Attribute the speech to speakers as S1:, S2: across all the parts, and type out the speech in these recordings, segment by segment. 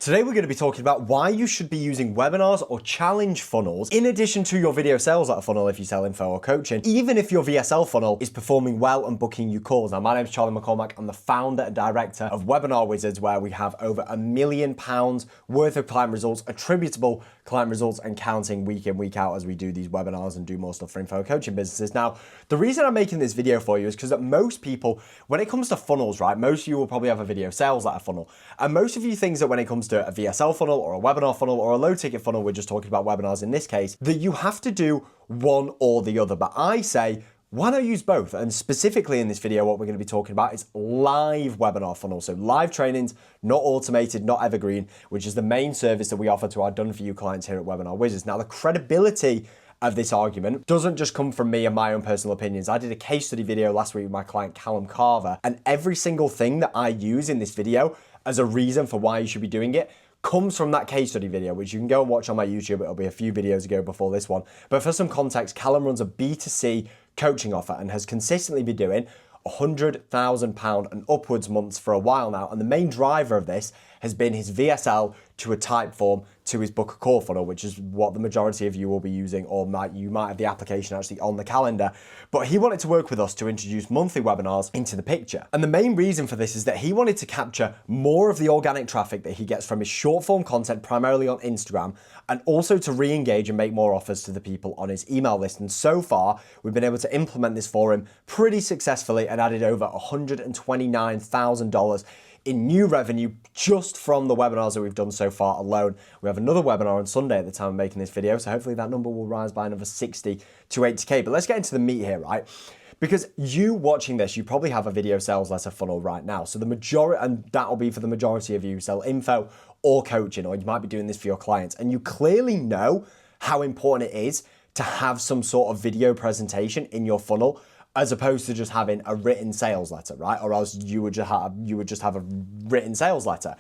S1: Today we're going to be talking about why you should be using webinars or challenge funnels in addition to your video sales letter funnel if you sell info or coaching, even if your VSL funnel is performing well and booking you calls. Now, my name is Charlie McCormack. I'm the founder and director of Webinar Wizards, where we have over £1 million worth of client results, attributable client results, and counting week in, week out as we do these webinars and do more stuff for info coaching businesses. Now, the reason I'm making this video for you is because that most people, when it comes to funnels, right, most of you will probably have a video sales letter funnel. And most of you think that when it comes to a VSL funnel or a webinar funnel or a low ticket funnel, we're just talking about webinars in this case, that you have to do one or the other. But I say, why not use both? And specifically in this video, what we're going to be talking about is live webinar funnels. So live trainings, not automated, not evergreen, which is the main service that we offer to our done-for-you clients here at Webinar Wizards. Now, the credibility of this argument doesn't just come from me and my own personal opinions. I did a case study video last week with my client, Callum Carver, and every single thing that I use in this video as a reason for why you should be doing it comes from that case study video, which you can go and watch on my YouTube. It'll be a few videos ago before this one. But for some context, Callum runs a B2C coaching offer and has consistently been doing £100,000 and upwards months for a while now. And the main driver of this has been his VSL to a type form to his book a call funnel, which is what the majority of you will be using, or you might have the application actually on the calendar. But he wanted to work with us to introduce monthly webinars into the picture. And the main reason for this is that he wanted to capture more of the organic traffic that he gets from his short form content, primarily on Instagram, and also to re-engage and make more offers to the people on his email list. And so far, we've been able to implement this for him pretty successfully and added over $129,000 in new revenue just from the webinars that we've done so far alone. We have another webinar on Sunday at the time of making this video, so hopefully that number will rise by another 60 to 80K. But let's get into the meat here, right? Because you watching this, you probably have a video sales letter funnel right now. So the majority, and that'll be for the majority of you who sell info or coaching, or you might be doing this for your clients. And you clearly know how important it is to have some sort of video presentation in your funnel, as opposed to just having a written sales letter, right? Or else you would just have a written sales letter.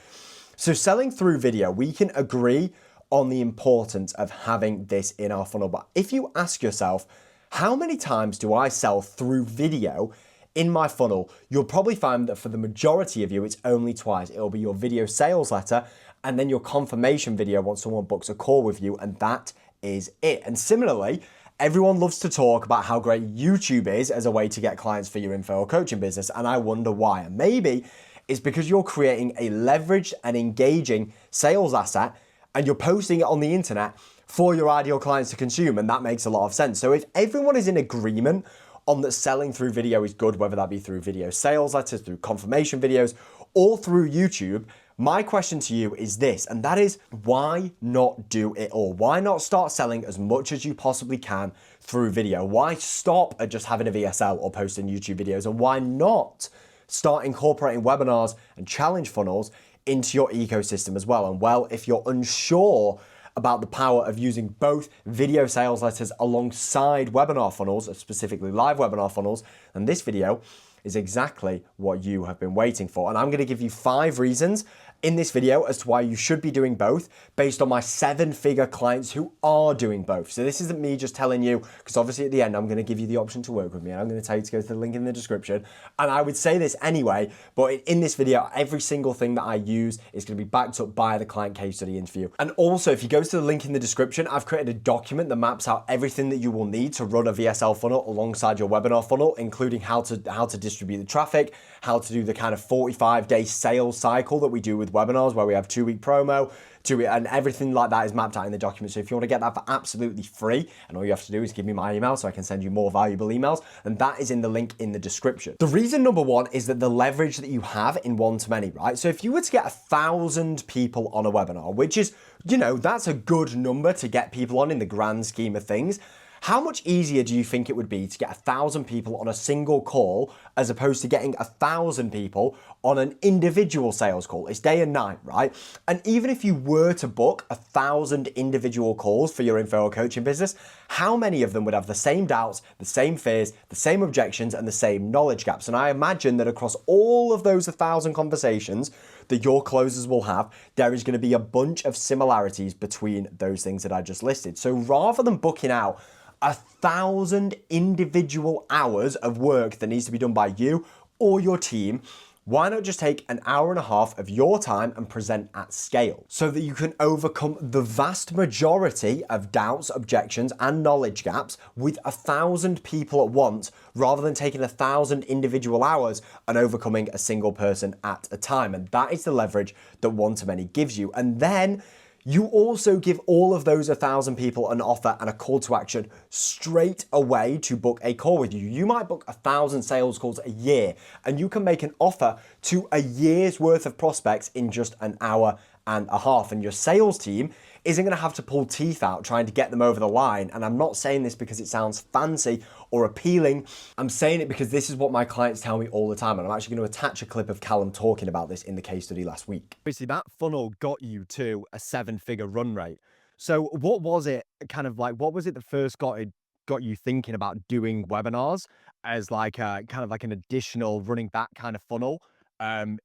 S1: So selling through video, we can agree on the importance of having this in our funnel. But if you ask yourself, how many times do I sell through video in my funnel? You'll probably find that for the majority of you, it's only twice. It'll be your video sales letter and then your confirmation video once someone books a call with you, and that is it. And similarly, everyone loves to talk about how great YouTube is as a way to get clients for your info or coaching business, and I wonder why. And maybe it's because you're creating a leveraged and engaging sales asset and you're posting it on the internet for your ideal clients to consume, and that makes a lot of sense. So if everyone is in agreement on that selling through video is good, whether that be through video sales letters, through confirmation videos, or through YouTube, my question to you is this, and that is, why not do it all? Why not start selling as much as you possibly can through video? Why stop at just having a VSL or posting YouTube videos? And why not start incorporating webinars and challenge funnels into your ecosystem as well? And well, if you're unsure about the power of using both video sales letters alongside webinar funnels, specifically live webinar funnels, then this video is exactly what you have been waiting for. And I'm going to give you 5 reasons in this video as to why you should be doing both based on my 7-figure clients who are doing both. So this isn't me just telling you, because obviously at the end, I'm going to give you the option to work with me. And I'm going to tell you to go to the link in the description. And I would say this anyway, but in this video, every single thing that I use is going to be backed up by the client case study interview. And also, if you go to the link in the description, I've created a document that maps out everything that you will need to run a VSL funnel alongside your webinar funnel, including how to distribute the traffic, how to do the kind of 45-day sales cycle that we do with webinars, where we have 2-week promo, and everything like that is mapped out in the document. So if you want to get that for absolutely free, and all you have to do is give me my email so I can send you more valuable emails, and that is in the link in the description. The reason number 1 is that the leverage that you have in one-to-many, right? So if you were to get 1,000 people on a webinar, which is, that's a good number to get people on in the grand scheme of things, how much easier do you think it would be to get 1,000 people on a single call as opposed to getting 1,000 people on an individual sales call? It's day and night, right? And even if you were to book 1,000 individual calls for your info or coaching business, how many of them would have the same doubts, the same fears, the same objections, and the same knowledge gaps? And I imagine that across all of those 1,000 conversations that your closers will have, there is going to be a bunch of similarities between those things that I just listed. So rather than booking out 1,000 individual hours of work that needs to be done by you or your team, Why not just take an hour and a half of your time and present at scale so that you can overcome the vast majority of doubts, objections, and knowledge gaps with 1,000 people at once rather than taking 1,000 individual hours and overcoming a single person at a time. And that is the leverage that one-to-many gives you. And then you also give all of those 1,000 people an offer and a call to action straight away to book a call with you. You might book 1,000 sales calls a year, and you can make an offer to a year's worth of prospects in just an hour and a half. And your sales team isn't going to have to pull teeth out trying to get them over the line. And I'm not saying this because it sounds fancy or appealing. I'm saying it because this is what my clients tell me all the time. And I'm actually going to attach a clip of Callum talking about this in the case study last week.
S2: Obviously, that funnel got you to a 7-figure run rate. So what was it what was it that first got you thinking about doing webinars as like a kind of like an additional running that kind of funnel,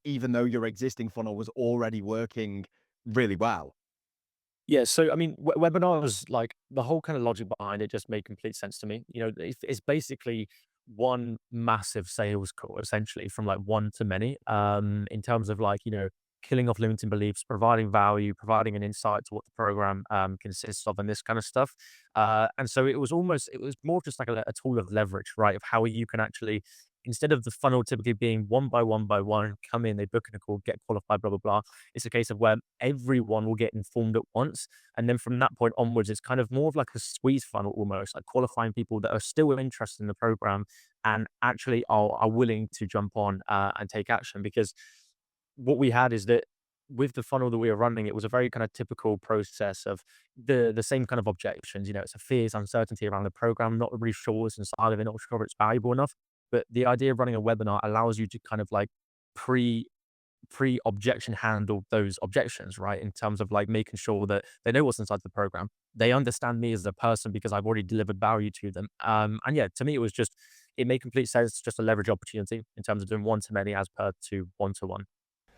S2: even though your existing funnel was already working really well?
S3: Yeah, so I mean, webinars, like the whole kind of logic behind it just made complete sense to me. It's basically one massive sales call, essentially from like one to many, in terms of like, killing off limiting beliefs, providing value, providing an insight to what the program consists of and this kind of stuff. And so it was more just like a tool of leverage, right? Of how you can actually, instead of the funnel typically being one by one, come in, they book in a call, get qualified, blah, blah, blah. It's a case of where everyone will get informed at once. And then from that point onwards, it's kind of more of like a squeeze funnel almost, like qualifying people that are still interested in the program and actually are willing to jump on and take action. Because what we had is that with the funnel that we were running, it was a very kind of typical process of the same kind of objections. It's a fears, uncertainty around the program, not really sure what's inside of it, not sure if it's valuable enough. But the idea of running a webinar allows you to kind of like pre objection handle those objections, right? In terms of like making sure that they know what's inside the program. They understand me as a person because I've already delivered value to them. And yeah, to me, it made complete sense, just a leverage opportunity in terms of doing one to many as per to one to one.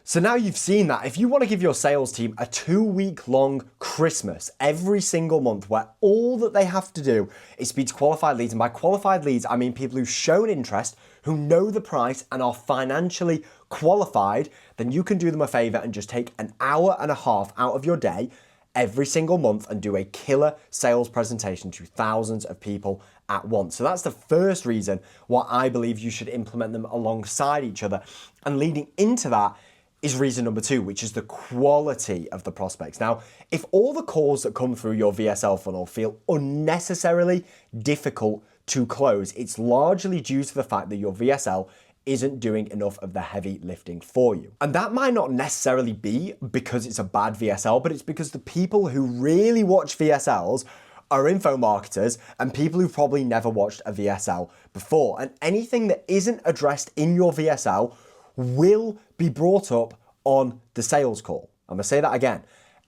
S1: So now you've seen that if you want to give your sales team a 2-week long Christmas every single month where all that they have to do is speak to qualified leads, and by qualified leads, I mean people who've shown interest, who know the price and are financially qualified, then you can do them a favor and just take an hour and a half out of your day every single month and do a killer sales presentation to thousands of people at once. So that's the first reason why I believe you should implement them alongside each other. And leading into that is reason number 2, which is the quality of the prospects. Now, if all the calls that come through your VSL funnel feel unnecessarily difficult to close, it's largely due to the fact that your VSL isn't doing enough of the heavy lifting for you. And that might not necessarily be because it's a bad VSL, but it's because the people who really watch VSLs are info marketers and people who've probably never watched a VSL before. And anything that isn't addressed in your VSL will be brought up on the sales call. I'm gonna say that again.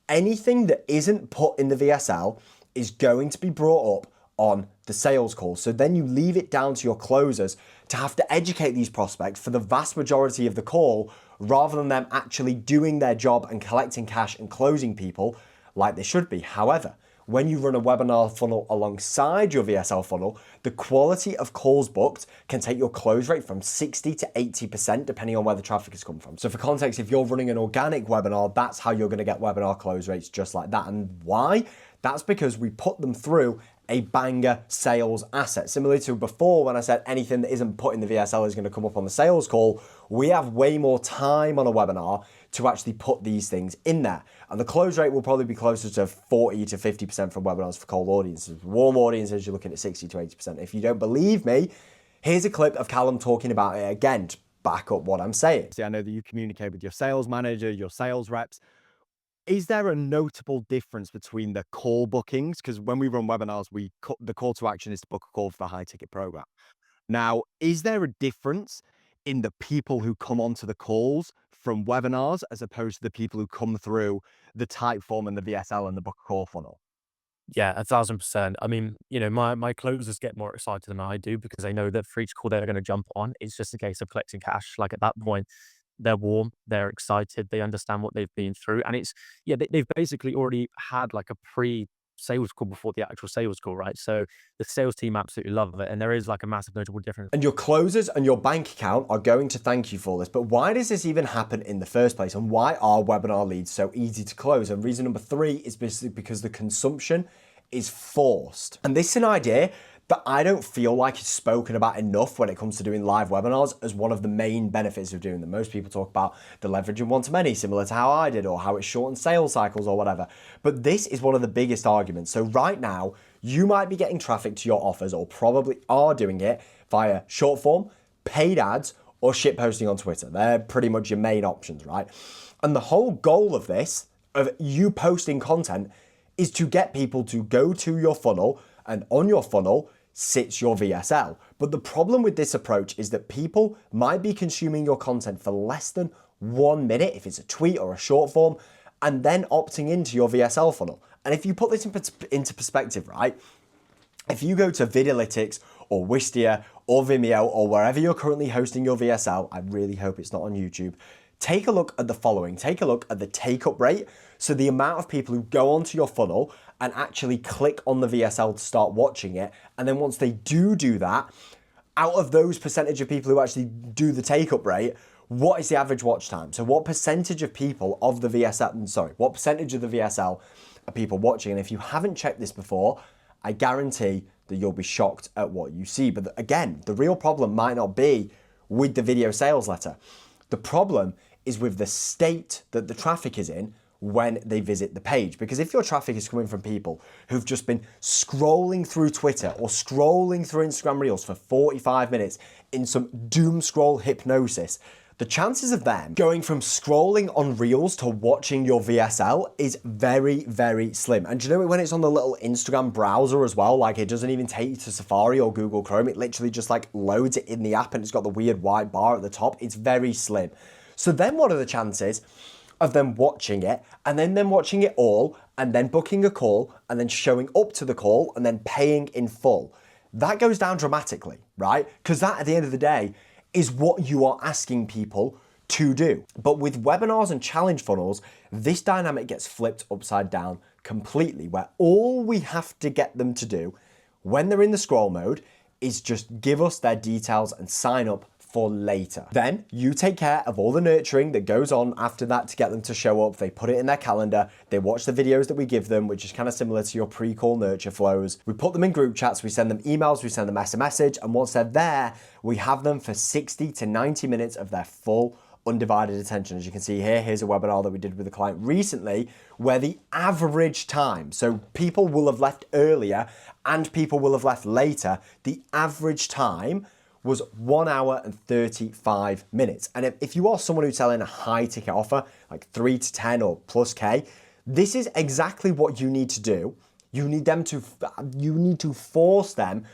S1: Anything that isn't put in the VSL is going to be brought up on the sales call. So then you leave it down to your closers to have to educate these prospects for the vast majority of the call rather than them actually doing their job and collecting cash and closing people like they should be. However, when you run a webinar funnel alongside your VSL funnel, the quality of calls booked can take your close rate from 60 to 80% depending on where the traffic has come from. So for context, if you're running an organic webinar, that's how you're going to get webinar close rates just like that. And why? That's because we put them through a banger sales asset. Similarly to before when I said anything that isn't put in the VSL is going to come up on the sales call, we have way more time on a webinar to actually put these things in there. And the close rate will probably be closer to 40 to 50% from webinars for cold audiences. Warm audiences, you're looking at 60 to 80%. If you don't believe me, here's a clip of Callum talking about it again to back up what I'm saying.
S2: See, I know that you communicate with your sales manager, your sales reps. Is there a notable difference between the call bookings? Because when we run webinars, the call to action is to book a call for a high ticket program. Now, is there a difference in the people who come onto the calls from webinars as opposed to the people who come through the type form and the VSL and the book call funnel?
S3: Yeah, 1,000%. I mean, my closers get more excited than I do because they know that for each call they're going to jump on, it's just a case of collecting cash. Like at that point, they're warm, they're excited, they understand what they've been through. And they've basically already had like a pre sales call before the actual sales call, right? So the sales team absolutely love it, and there is like a massive notable difference.
S1: And your closers and your bank account are going to thank you for this. But why does this even happen in the first place? And why are webinar leads so easy to close? And reason number 3 is basically because the consumption is forced. And this is an idea that I don't feel like is spoken about enough when it comes to doing live webinars as one of the main benefits of doing them. Most people talk about the leveraging one-to-many, similar to how I did, or how it shortens sales cycles or whatever. But this is one of the biggest arguments. So right now, you might be getting traffic to your offers, or probably are doing it via short form, paid ads, or shit posting on Twitter. They're pretty much your main options, right? And the whole goal of this, of you posting content, is to get people to go to your funnel, and on your funnel sits your VSL. But the problem with this approach is that people might be consuming your content for less than 1 minute, if it's a tweet or a short form, and then opting into your VSL funnel. And if you put this into perspective, right? If you go to Vidalytics or Wistia or Vimeo or wherever you're currently hosting your VSL, I really hope it's not on YouTube, take a look at the following. Take a look at the take-up rate. So the amount of people who go onto your funnel and actually click on the VSL to start watching it. And then once they do that, out of those percentage of people who actually do the take-up rate, what is the average watch time? So what percentage of people of the VSL, what percentage of the VSL are people watching? And if you haven't checked this before, I guarantee that you'll be shocked at what you see. But again, the real problem might not be with the video sales letter. The problem is with the state that the traffic is in when they visit the page. Because if your traffic is coming from people who've just been scrolling through Twitter or scrolling through Instagram Reels for 45 minutes in some doom scroll hypnosis, the chances of them going from scrolling on Reels to watching your VSL is very, very slim. And do you know when it's on the little Instagram browser as well, like it doesn't even take you to Safari or Google Chrome, it literally just like loads it in the app and it's got the weird white bar at the top. It's very slim. So then what are the chances of them watching it and then them watching it all and then booking a call and then showing up to the call and then paying in full? That goes down dramatically, right? Because that at the end of the day is what you are asking people to do. But with webinars and challenge funnels, this dynamic gets flipped upside down completely, where all we have to get them to do when they're in the scroll mode is just give us their details and sign up for later. Then you take care of all the nurturing that goes on after that to get them to show up. They put it in their calendar. They watch the videos that we give them, which is kind of similar to your pre-call nurture flows. We put them in group chats, we send them emails, we send them SMS, and once they're there, we have them for 60 to 90 minutes of their full undivided attention. As you can see here, here's a webinar that we did with a client recently where the average time, so people will have left earlier and people will have left later, the average time was 1 hour and 35 minutes. And if you are someone who's selling a high ticket offer, like 3 to 10 or plus K, this is exactly what you need to do. You need to force them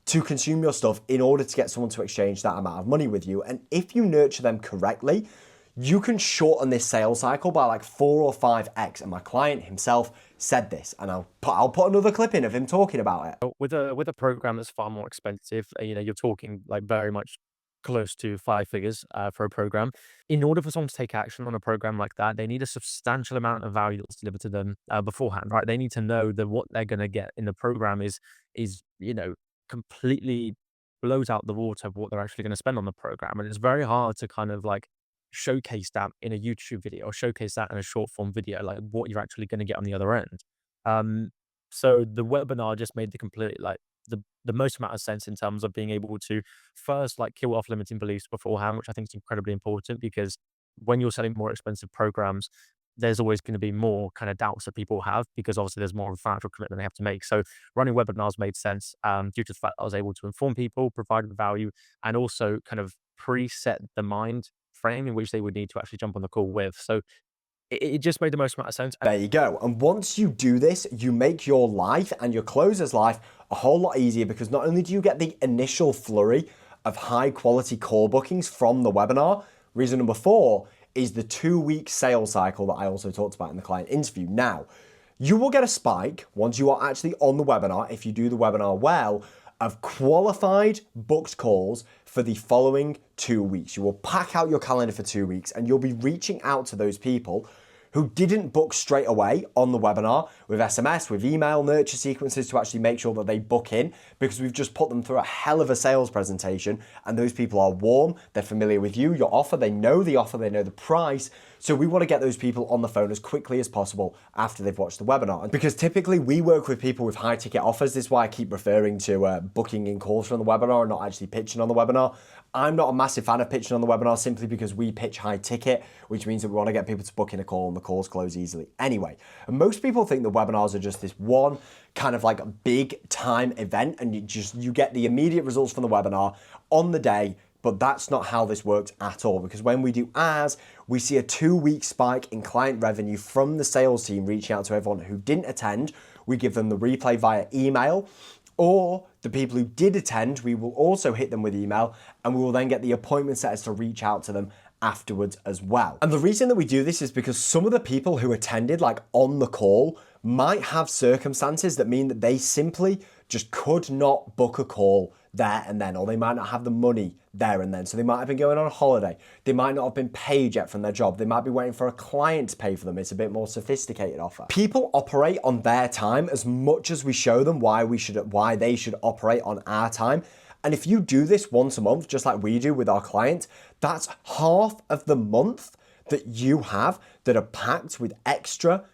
S1: to consume your stuff in order to get someone to exchange that amount of money with you. And if you nurture them correctly, you can shorten this sales cycle by like 4 or 5x. And my client himself said this, and I'll put another clip in of him talking about it.
S3: With a program that's far more expensive, you're talking like very much close to 5 figures for a program. In order for someone to take action on a program like that, they need a substantial amount of value that's delivered to them beforehand, right? They need to know that what they're going to get in the program is completely blows out the water of what they're actually going to spend on the program. And it's very hard to kind of like showcase that in a YouTube video or showcase that in a short form video, like what you're actually going to get on the other end. So the webinar just made the most amount of sense in terms of being able to first like kill off limiting beliefs beforehand, which I think is incredibly important, because when you're selling more expensive programs, there's always going to be more kind of doubts that people have, because obviously there's more of a financial commitment they have to make. So running webinars made sense due to the fact that I was able to inform people, provide value, and also kind of preset the mind frame in which they would need to actually jump on the call with. So it just made the most amount of sense.
S1: There you go. And once you do this, you make your life and your closer's life a whole lot easier, because not only do you get the initial flurry of high quality call bookings from the webinar, reason number 4 is the 2-week sales cycle that I also talked about in the client interview. Now, you will get a spike once you are actually on the webinar, if you do the webinar well, of qualified booked calls for the following 2 weeks. You will pack out your calendar for 2 weeks and you'll be reaching out to those people who didn't book straight away on the webinar with SMS, with email nurture sequences to actually make sure that they book in, because we've just put them through a hell of a sales presentation, and those people are warm, they're familiar with you, your offer, they know the offer, they know the price. So we want to get those people on the phone as quickly as possible after they've watched the webinar. Because typically we work with people with high ticket offers. This is why I keep referring to booking in calls from the webinar and not actually pitching on the webinar. I'm not a massive fan of pitching on the webinar simply because we pitch high ticket, which means that we want to get people to book in a call and the calls close easily. Anyway, and most people think the webinars are just this one kind of like a big time event and you get the immediate results from the webinar on the day. But that's not how this works at all, because when we do ads, we see a 2-week spike in client revenue from the sales team reaching out to everyone who didn't attend. We give them the replay via email, or the people who did attend, we will also hit them with email, and we will then get the appointment setters to reach out to them afterwards as well. And the reason that we do this is because some of the people who attended, like on the call, might have circumstances that mean that they simply just could not book a call there and then, or they might not have the money there and then. So they might have been going on a holiday. They might not have been paid yet from their job. They might be waiting for a client to pay for them. It's a bit more sophisticated offer. People operate on their time as much as we show them why they should operate on our time. And if you do this once a month, just like we do with our clients, that's half of the month that you have that are packed with extra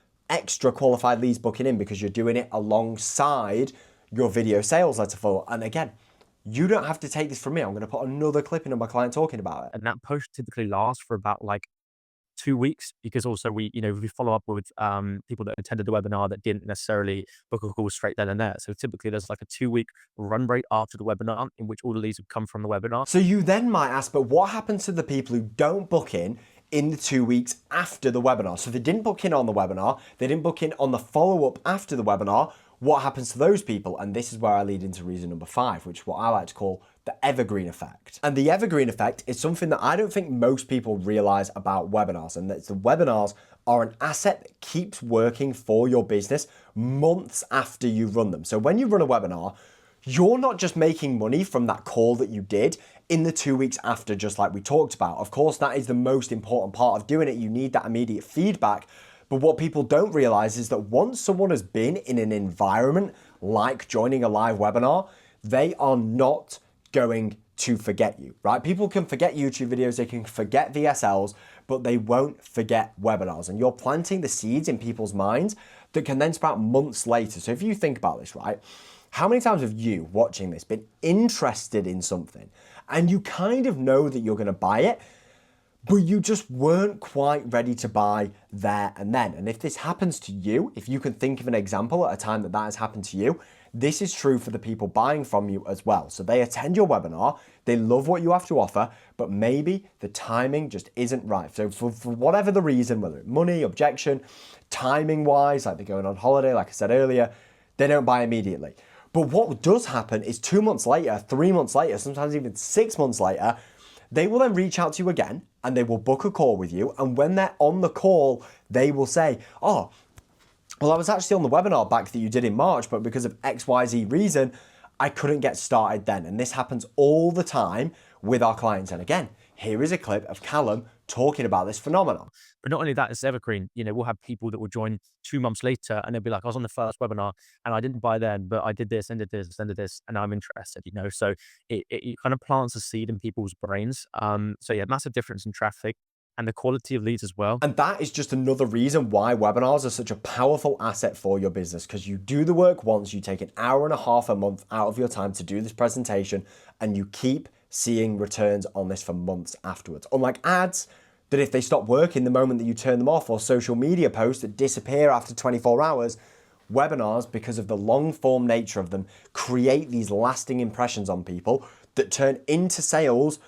S1: qualified leads booking in, because you're doing it alongside your video sales letter funnel. And again, you don't have to take this from me. I'm going to put another clip in of my client talking about it.
S3: And that push typically lasts for about like 2 weeks, because also we follow up with people that attended the webinar that didn't necessarily book a call straight then and there. So typically there's like a 2-week run rate after the webinar in which all the leads would come from the webinar.
S1: So you then might ask, but what happens to the people who don't book in the 2 weeks after the webinar? So they didn't book in on the webinar, they didn't book in on the follow-up after the webinar. What happens to those people? And this is where I lead into reason number 5, which is what I like to call the Evergreen Effect. And the Evergreen Effect is something that I don't think most people realize about webinars, and that the webinars are an asset that keeps working for your business months after you run them. So when you run a webinar, you're not just making money from that call that you did in the 2 weeks after, just like we talked about. Of course, that is the most important part of doing it. You need that immediate feedback. But what people don't realize is that once someone has been in an environment like joining a live webinar, they are not going to forget you, right? People can forget YouTube videos, they can forget VSLs, but they won't forget webinars. And you're planting the seeds in people's minds that can then sprout months later. So if you think about this, right? How many times have you, watching this, been interested in something and you kind of know that you're going to buy it, but you just weren't quite ready to buy there and then? And if this happens to you, if you can think of an example at a time that has happened to you, this is true for the people buying from you as well. So they attend your webinar, they love what you have to offer, but maybe the timing just isn't right. So for whatever the reason, whether it's money, objection, timing wise, like they're going on holiday, like I said earlier, they don't buy immediately. But what does happen is 2 months later, 3 months later, sometimes even 6 months later, they will then reach out to you again and they will book a call with you. And when they're on the call, they will say, oh, well, I was actually on the webinar back that you did in March, but because of XYZ reason, I couldn't get started then. And this happens all the time with our clients. And again, here is a clip of Callum talking about this phenomenon.
S3: But not only that, it's evergreen. We'll have people that will join 2 months later and they'll be like, I was on the first webinar and I didn't buy then, but I did this and did this and did this, and I'm interested, So it kind of plants a seed in people's brains. So yeah, massive difference in traffic and the quality of leads as well.
S1: And that is just another reason why webinars are such a powerful asset for your business, because you do the work once, you take an hour and a half a month out of your time to do this presentation, and you keep seeing returns on this for months afterwards. Unlike ads, that if they stop working the moment that you turn them off, or social media posts that disappear after 24 hours, webinars, because of the long form nature of them, create these lasting impressions on people that turn into sales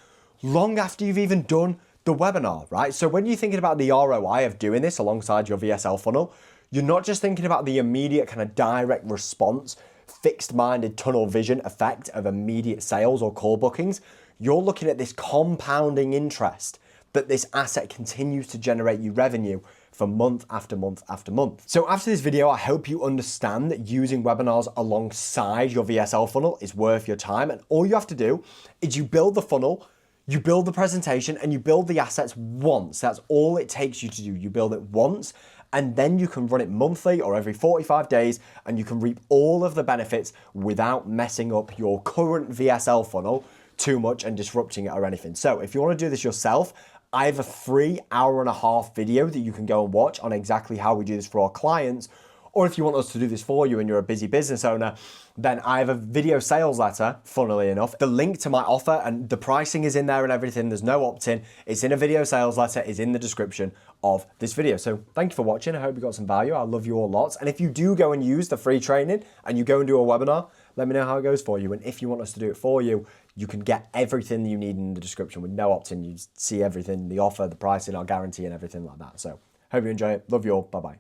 S1: long after you've even done the webinar, right? So when you're thinking about the ROI of doing this alongside your VSL funnel, you're not just thinking about the immediate kind of direct response, fixed-minded tunnel vision effect of immediate sales or call bookings. You're looking at this compounding interest that this asset continues to generate you revenue for month after month after month. So after this video, I hope you understand that using webinars alongside your VSL funnel is worth your time. And all you have to do is you build the funnel, You build the presentation and you build the assets once. That's all it takes you to do. You build it once and then you can run it monthly or every 45 days and you can reap all of the benefits without messing up your current VSL funnel too much and disrupting it or anything. So if you want to do this yourself, I have a free 1.5-hour video that you can go and watch on exactly how we do this for our clients. Or if you want us to do this for you and you're a busy business owner, then I have a video sales letter, funnily enough. The link to my offer and the pricing is in there and everything. There's no opt-in. It's in a video sales letter, it's in the description of this video. So thank you for watching. I hope you got some value. I love you all lots. And if you do go and use the free training and you go and do a webinar, let me know how it goes for you. And if you want us to do it for you, you can get everything you need in the description with no opt-in. You see everything, the offer, the pricing, our guarantee and everything like that. So hope you enjoy it. Love you all. Bye-bye.